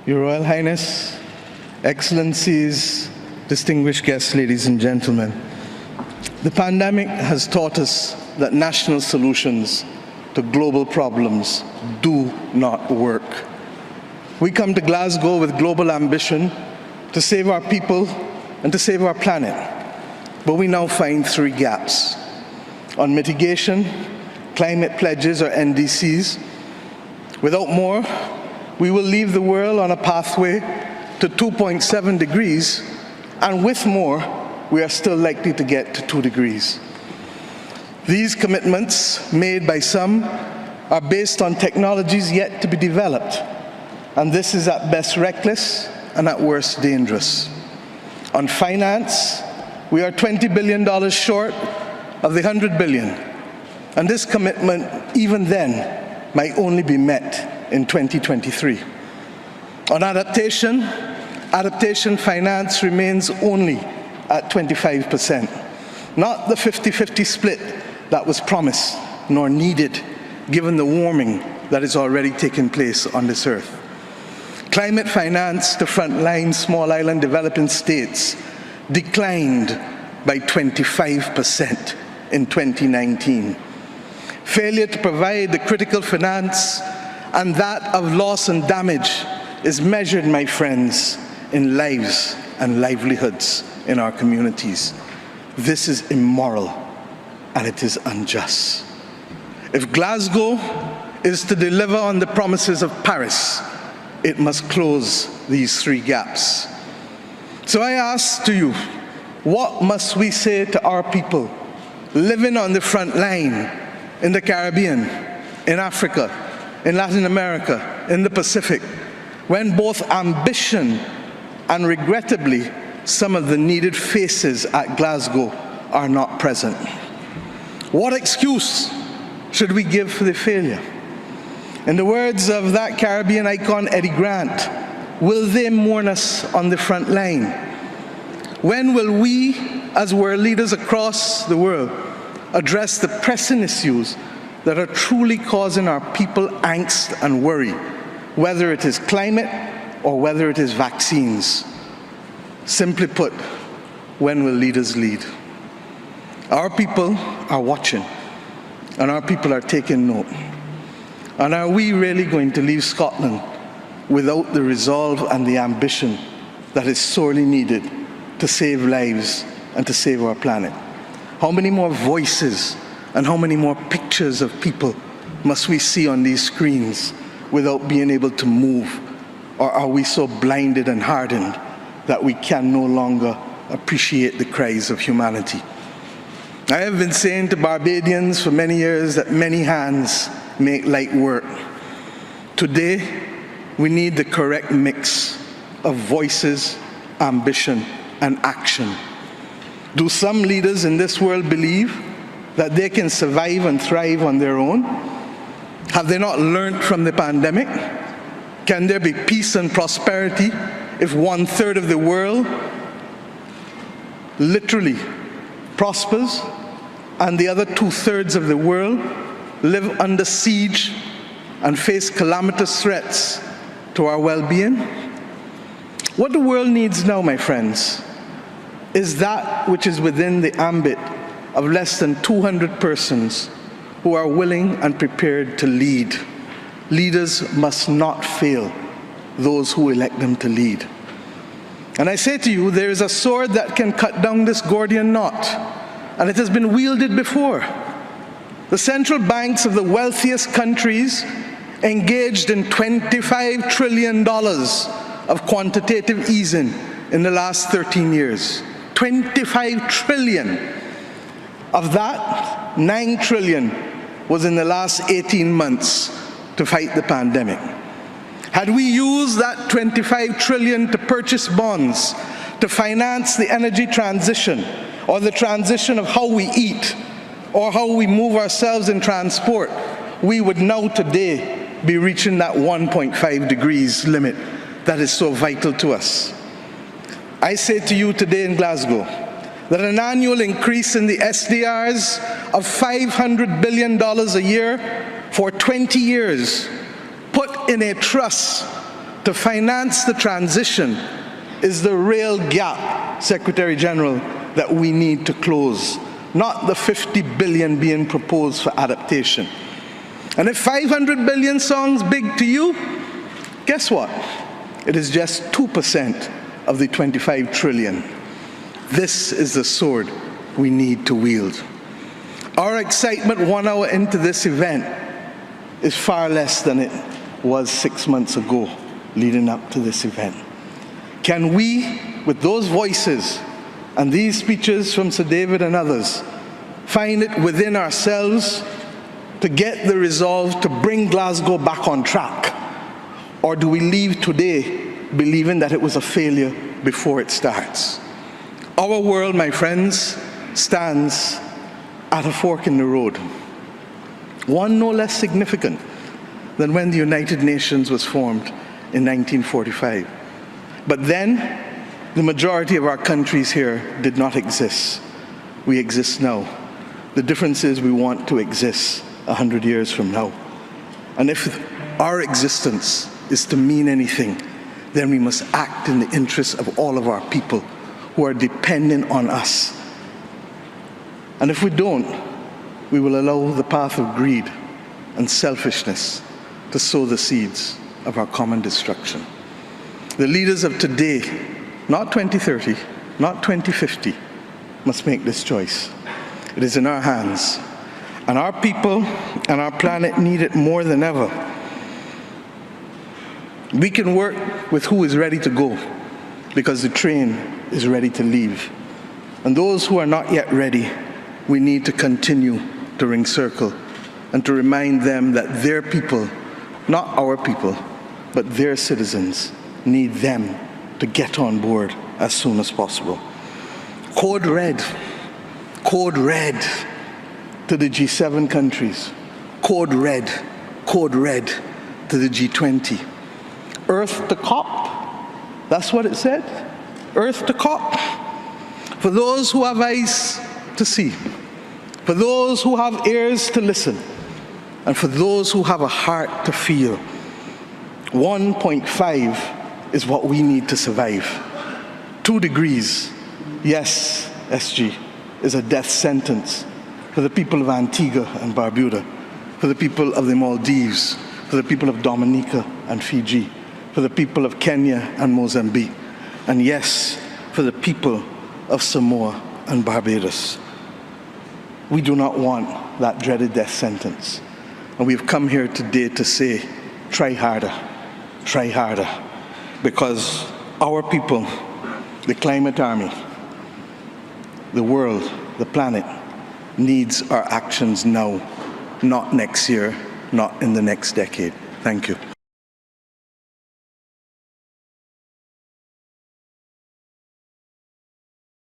Your Royal Highness, Excellencies, distinguished guests, ladies and gentlemen, the pandemic has taught us that national solutions to global problems do not work. We come to Glasgow with global ambition to save our people and to save our planet, but we now find three gaps. On mitigation, climate pledges or NDCs. Without more, we will leave the world on a pathway to 2.7 degrees, and with more, we are still likely to get to 2 degrees. These commitments, made by some, are based on technologies yet to be developed, and this is at best reckless and at worst dangerous. On finance, we are $20 billion short of the $100 billion, and this commitment, even then, might only be met in 2023. On adaptation finance remains only at 25%, not the 50-50 split that was promised nor needed given the warming that is already taking place on this earth. Climate finance to frontline small island developing states declined by 25% in 2019. Failure to provide the critical finance and that of loss and damage is measured, my friends, in lives and livelihoods in our communities. This is immoral and it is unjust. If Glasgow is to deliver on the promises of Paris, it must close these three gaps. So I ask to you, what must we say to our people living on the front line in the Caribbean, in Africa, in Latin America, in the Pacific, when both ambition and regrettably some of the needed faces at Glasgow are not present? What excuse should we give for the failure? In the words of that Caribbean icon, Eddie Grant, will they mourn us on the front line? When will we, as world leaders across the world, address the pressing issues that are truly causing our people angst and worry, whether it is climate or whether it is vaccines? Simply put, when will leaders lead? Our people are watching, and our people are taking note. And are we really going to leave Scotland without the resolve and the ambition that is sorely needed to save lives and to save our planet? How many more voices and how many more pictures of people must we see on these screens without being able to move? Or are we so blinded and hardened that we can no longer appreciate the cries of humanity? I have been saying to Barbadians for many years that many hands make light work. Today, we need the correct mix of voices, ambition, and action. Do some leaders in this world believe that they can survive and thrive on their own? Have they not learned from the pandemic? Can there be peace and prosperity if 1/3 of the world literally prospers and the other 2/3 of the world live under siege and face calamitous threats to our well-being? What the world needs now, my friends, is that which is within the ambit of less than 200 persons who are willing and prepared to lead. Leaders must not fail those who elect them to lead. And I say to you, there is a sword that can cut down this Gordian knot, and it has been wielded before. The central banks of the wealthiest countries engaged in $25 trillion of quantitative easing in the last 13 years. 25 trillion. Of that, 9 trillion was in the last 18 months to fight the pandemic. Had we used that 25 trillion to purchase bonds, to finance the energy transition, or the transition of how we eat, or how we move ourselves in transport, we would now today be reaching that 1.5 degrees limit that is so vital to us. I say to you today in Glasgow that an annual increase in the SDRs of $500 billion a year for 20 years, put in a trust to finance the transition is the real gap, Secretary General, that we need to close, not the 50 billion being proposed for adaptation. And if 500 billion sounds big to you, guess what? It is just 2% of the 25 trillion. This is the sword we need to wield. Our excitement 1 hour into this event is far less than it was 6 months ago leading up to this event. Can we, with those voices and these speeches from Sir David and others, find it within ourselves to get the resolve to bring Glasgow back on track? Or do we leave today believing that it was a failure before it starts? Our world, my friends, stands at a fork in the road. One no less significant than when the United Nations was formed in 1945. But then, the majority of our countries here did not exist. We exist now. The difference is we want to exist 100 years from now. And if our existence is to mean anything, then we must act in the interests of all of our people who are dependent on us. And if we don't, we will allow the path of greed and selfishness to sow the seeds of our common destruction. The leaders of today, not 2030, not 2050, must make this choice. It is in our hands, and our people and our planet need it more than ever. We can work with who is ready to go, because the train is ready to leave. And those who are not yet ready, we need to continue to ring circle and to remind them that their people, not our people, but their citizens, need them to get on board as soon as possible. Code red to the G7 countries. Code red to the G20. Earth to COP, that's what it said. Earth to COP. For those who have eyes to see, for those who have ears to listen, and for those who have a heart to feel, 1.5 is what we need to survive. 2 degrees, yes, SG, is a death sentence for the people of Antigua and Barbuda, for the people of the Maldives, for the people of Dominica and Fiji, for the people of Kenya and Mozambique, and yes, for the people of Samoa and Barbados. We do not want that dreaded death sentence. And we've come here today to say, try harder, because our people, the climate army, the world, the planet, needs our actions now, not next year, not in the next decade. Thank you.